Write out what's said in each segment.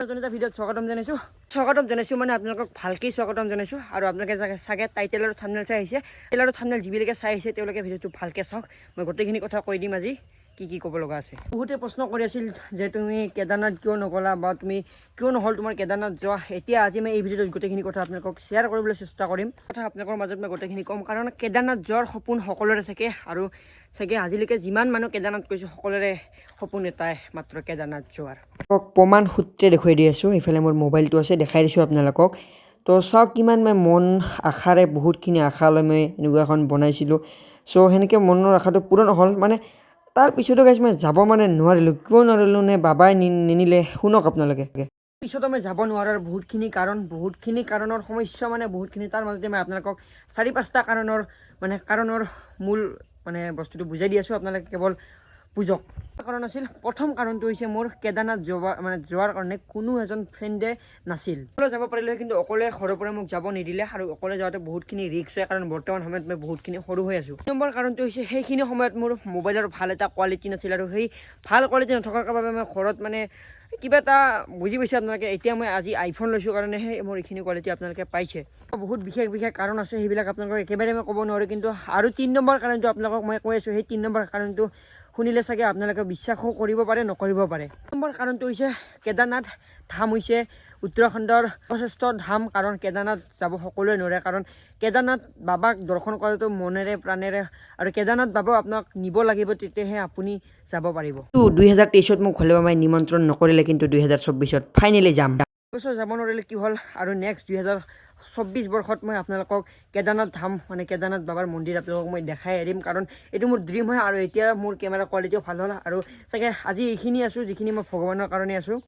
নতুন এটা ভিডিঅ'ত স্বাগতম জনাইছোঁ মানে আপোনালোকক ভালকৈ স্বাগতম জনাইছোঁ আৰু আপোনালোকে চাগে টাইটেল আৰু থাম্বনেল চাই আহিছে। টাইটেল আৰু থাম্বনেল যিবিলাকে চাই আহিছে তেওঁলোকে ভিডিঅ'টো ভালকৈ চাওক। মই গোটেইখিনি কথা কৈ দিম আজি কি ক'ব লগা আছে। বহুতে প্ৰশ্ন কৰি আছিল যে তুমি কেদাৰনাথ কিয় নগ'লা বা তুমি কিয় নহ'ল তোমাৰ কেদাৰনাথ যোৱা। এতিয়া আজি মই এই ভিডিঅ'টোত গোটেইখিনি কথা আপোনালোকক শ্বেয়াৰ কৰিবলৈ চেষ্টা কৰিম। কথা আপোনালোকৰ মাজত মই গোটেইখিনি ক'ম, কাৰণ কেদাৰনাথ যোৱাৰ সপোন সকলোৰে থাকে আৰু চাগে আজিলৈকে যিমান মানুহ কেদাৰনাথ গৈছে সকলোৰে সপোন এটাই মাত্ৰ কেদাৰনাথ যোৱাৰ। প্ৰমাণ সূত্ৰে দেখুৱাই দি আছোঁ। এইফালে মোৰ মোবাইলটো আছে, দেখাই দিছোঁ আপোনালোকক। তো চাওক কিমান মই মন আশাৰে বহুতখিনি আশা লৈ মই এনেকুৱা এখন বনাইছিলোঁ। চ' সেনেকৈ মনৰ আশাটো পূৰণ হ'ল। মানে তাৰ পিছতো গাইছ মই যাব মানে নোৱাৰিলোঁ। কিয় নোৱাৰিলোঁ নে বাবাই নিনিলে, শুনক আপোনালোকে। পিছতো মই যাব নোৱাৰাৰ বহুতখিনি কাৰণৰ সমস্যা মানে বহুতখিনি। তাৰ মাজতে মই আপোনালোকক 4-5টা কাৰণৰ মূল মানে বস্তুটো বুজাই দি আছোঁ, আপোনালোকে কেৱল বুজক। কাৰণ আছিল, প্ৰথম কাৰণটো হৈছে মোৰ কেদাৰনাথ যোৱাৰ কাৰণে কোনো এজন ফ্ৰেণ্ডে নাছিল। অকলে যাব পাৰিলোঁ, কিন্তু অকলে ঘৰৰ পৰা মোক যাব নিদিলে আৰু অকলে যাওঁতে বহুতখিনি ৰিস্ক হয়, কাৰণ বৰ্তমান সময়ত মই বহুতখিনি সৰু হৈ আছোঁ। 2 নম্বৰ কাৰণটো হৈছে সেইখিনি সময়ত মোৰ মোবাইলৰ ভাল এটা কোৱালিটি নাছিল আৰু সেই ভাল কোৱালিটি নথকাৰ বাবে মই ঘৰত মানে কিবা এটা বুজি পাইছে আপোনালোকে। এতিয়া মই আজি আইফোন লৈছোঁ কাৰণেহে মোৰ এইখিনি কোৱালিটি আপোনালোকে পাইছে। বহুত বিশেষ কাৰণ আছে, সেইবিলাক আপোনালোকক একেবাৰে মই ক'ব নোৱাৰোঁ। কিন্তু আৰু 3 নম্বৰ কাৰণটো আপোনালোকক মই কৈ আছোঁ, সেই 3 নম্বৰ কাৰণটো শুনিলে চাগে আপোনালোকে বিশ্বাসো কৰিব পাৰে, নকৰিব পাৰে। 1 নম্বৰ কাৰণটো হৈছে কেদাৰনাথ ধাম হৈছে উত্তৰাখণ্ডৰ সৰ্বশ্ৰেষ্ঠ ধাম। কাৰণ কেদাৰনাথ যাব সকলোৱে নোৱাৰে, কাৰণ কেদাৰনাথ বাবাক দৰ্শন কৰাটো মনেৰে প্ৰাণেৰে, আৰু কেদাৰনাথ বাবাও আপোনাক নিব লাগিব, তেতিয়াহে আপুনি যাব পাৰিব। 2023ত মোক হলে বাবাই নিমন্ত্ৰণ নকৰিলে, কিন্তু 2024ত ফাইনেলি যাম। বছৰ যাব নোৱাৰিলে কি হ'ল, আৰু নেক্সট 2024 বৰ্ষত মই আপোনালোকক কেদাৰনাথ ধাম মানে কেদাৰনাথ বাবাৰ মন্দিৰ আপোনালোকক মই দেখাই এৰিম, কাৰণ এইটো মোৰ ড্ৰিম হয়। আৰু এতিয়া মোৰ কেমেৰা কোৱালিটিও ভাল হ'ল, আৰু চাগে আজি এইখিনি আছোঁ যিখিনি মই ভগৱানৰ কাৰণে আছোঁ।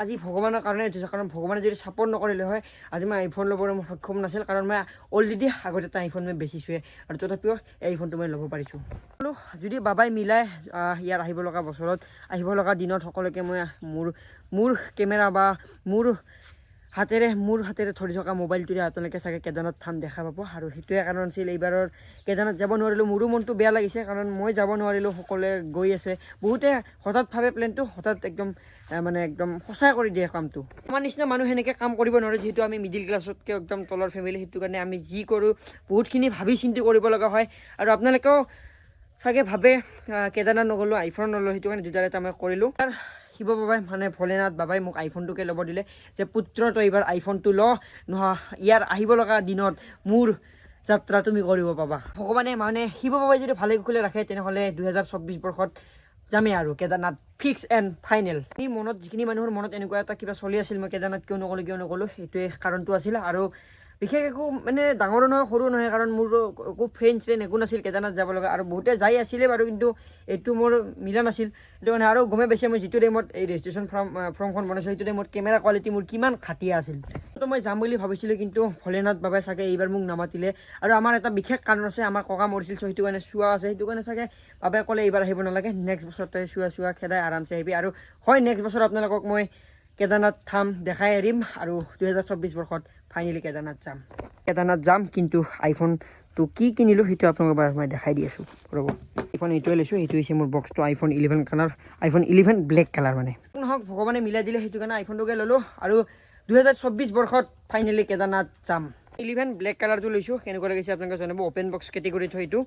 আজি ভগৱানৰ কাৰণে উঠিছোঁ, কাৰণ ভগৱানে যদি ছাপৰ্ট নকৰিলে হয় আজি মই আইফোন ল'বলৈ মোৰ সক্ষম নাছিল, কাৰণ মই অলৰেডি আগত এটা আইফোন মই বেচিছোঁৱে, আৰু তথাপিও এই আইফোনটো মই ল'ব পাৰিছোঁ। যদি বাবাই মিলাই ইয়াৰ আহিব লগা বছৰত, আহিব লগা দিনত সকলোকে মই মোৰ কেমেৰা বা মোৰ হাতেৰে ধৰি থকা মোবাইলটোৰে আপোনালোকে চাগে কেদাৰনাথ ধাম দেখা পাব। আৰু সেইটোৱে কাৰণ আছিল এইবাৰৰ কেদাৰনাথ যাব নোৱাৰিলোঁ। মোৰো মনটো বেয়া লাগিছে, কাৰণ মই যাব নোৱাৰিলোঁ, সকলোৱে গৈ আছে। বহুতে হঠাৎ ভাবে প্লেনটো, হঠাৎ একদম সঁচাই কৰি দিয়ে কামটো। আমাৰ নিচিনা মানুহ সেনেকৈ কাম কৰিব নোৱাৰে, যিহেতু আমি মিডিল ক্লাছতকৈ একদম তলৰ ফেমিলি। সেইটো কাৰণে আমি যি কৰোঁ বহুতখিনি ভাবি চিন্তি কৰিব লগা হয়। আৰু আপোনালোকেও চাগে ভাবে কেদাৰনাথ নগ'লোঁ, আইফোন নল'লোঁ, সেইটো কাৰণে দুটাৰ এটা মই কৰিলোঁ। শিৱ বাবাই মানে ভোলেনাথ বাবাই মোক আইফোনটোকে ল'ব দিলে, যে পুত্ৰ তই এইবাৰ আইফোনটো ইয়াৰ আহিব লগা দিনত মোৰ যাত্ৰা তুমি কৰিব পাবা। ভগৱানে মানে শিৱ বাবাই যদি ভালে কুশলে ৰাখে, তেনেহ'লে 2024 বৰ্ষত যামেই আৰু কেদাৰনাথ ফিক্স এণ্ড ফাইনেল। যিখিনি মানুহৰ মনত এনেকুৱা এটা কিবা চলি আছিল, মই কেদাৰনাথ কিয় নগ'লোঁ, সেইটোৱে কাৰণটো আছিল। আৰু বিশেষ একো মানে ডাঙৰো নহয় সৰু নহয়, কাৰণ মোৰ একো ফ্ৰেণ্ড একো নাছিল কেদাৰনাথ যাব লগা, আৰু বহুতে যাই আছিলে বাৰু, কিন্তু এইটো মোৰ মিলা নাছিল। সেইটো কাৰণে আৰু গমে পাইছে মই যিটো টাইমত এই ৰেজিষ্ট্ৰেশ্যন ফৰ্মখন বনাইছোঁ, সেইটো টাইমত কেমেৰা কোৱালিটি মোৰ কিমান ঘাটিয়া আছিল। তো মই যাম বুলি ভাবিছিলোঁ, কিন্তু ভোলেনাথ বাবাই চাগে এইবাৰ মোক নামাতিলে। আৰু আমাৰ এটা বিশেষ কাৰণ আছে, আমাৰ ককা মৰিছিল, চ' সেইটো কাৰণে চোৱা আছে। সেইটো কাৰণে চাগে বাবাই ক'লে এইবাৰ আহিব নালাগে, নেক্সট বছৰতে চোৱা খেদাই আৰামছে আহিবি। আৰু হয়, নেক্সট বছৰ আপোনালোকক মই কেদাৰনাথ ধাম দেখাই এৰিম, আৰু 2024 বৰ্ষত ফাইনেলি কেদাৰনাথ যাম। কিন্তু আইফোনটো কি কিনিলোঁ সেইটো আপোনালোকৰ বাৰু মই দেখাই দি আছোঁ, ৰ'ব। আইফোন এইটোৱে লৈছোঁ, এইটো হৈছে মোৰ বক্সটো, আইফোন 11 ব্লেক কালাৰ। মানে নহওক ভগৱানে মিলাই দিলে, সেইটো কাৰণে আইফোনটোকে ল'লোঁ, আৰু 2024 বৰ্ষত ফাইনেলি কেদাৰনাথ যাম। 11 ব্লেক কালাৰটো লৈছোঁ, কেনেকুৱা লাগিছে আপোনালোকে জনাব। অ'পেন বক্স কেটেগৰীত থৈ এইটো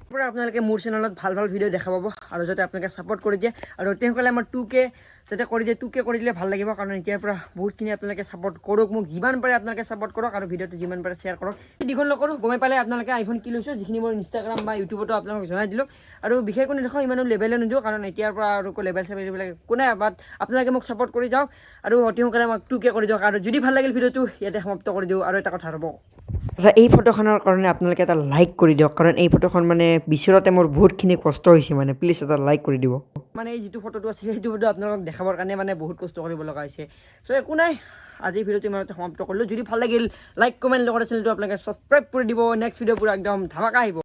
পৰা আপোনালোকে মোৰ চেনেলত ভাল ভিডিঅ' দেখা পাব, আৰু যাতে আপোনালোকে ছাপৰ্ট কৰি দিয়ে, আৰু অতিসকলে আমাৰ 2K যাতে কৰি দিয়ে। 2K কৰি দিলে ভাল লাগিব, কাৰণ এতিয়াৰ পৰা বহুতখিনি আপোনালোকে ছাপৰ্ট কৰক, মোক যিমান পাৰে আপোনালোকে ছাপৰ্ট কৰক, আৰু ভিডিঅ'টো যিমান পাৰে শ্বেয়াৰ কৰক। দীঘল নকৰোঁ, গমে পালে আপোনালোকে আইফোন কি লৈছোঁ, যিখিনি মোৰ ইনষ্টাগ্ৰাম বা ইউটিউবতো আপোনালোকক জনাই দিলোঁ। আৰু বিশেষ কোনো দেখাওঁ, ইমানো লেভেলো নিদিওঁ, কাৰণ এতিয়াৰ পৰা আৰু লেভেল চেভেলবিলাক একো নাই। বাট আপোনালোকে মোক ছাপৰ্ট কৰি যাওক, আৰু অতি সোনকালে মোক 2K কৰি দিয়ক। আৰু যদি ভাল লাগিল ভিডিঅ'টো, ইয়াতে সমাপ্ত কৰি দিওঁ। আৰু এটা কথা ৰ'ব, এই ফটোখনৰ কাৰণে আপোনালোকে এটা লাইক কৰি দিয়ক, কাৰণ এই ফটোখন মানে বিচৰাতে মোৰ বহুতখিনি কষ্ট হৈছে। মানে প্লিজ এটা লাইক কৰি দিব। মানে এই যিটো ফটোটো আছে, সেইটো ফটো আপোনালোকক দেখাবৰ কাৰণে মানে বহুত কষ্ট কৰিব লগা হৈছে। চ' একো নাই, আজি ভিডিঅ'টো ইমানতে সমাপ্ত কৰিলোঁ। যদি ভাল লাগিল, লাইক কমেণ্ট লগতে চেনেলটো আপোনালোকে ছাবস্ক্ৰাইব কৰি দিব। নেক্সট ভিডিঅ' পুৰা একদম ধামাকা আহিব।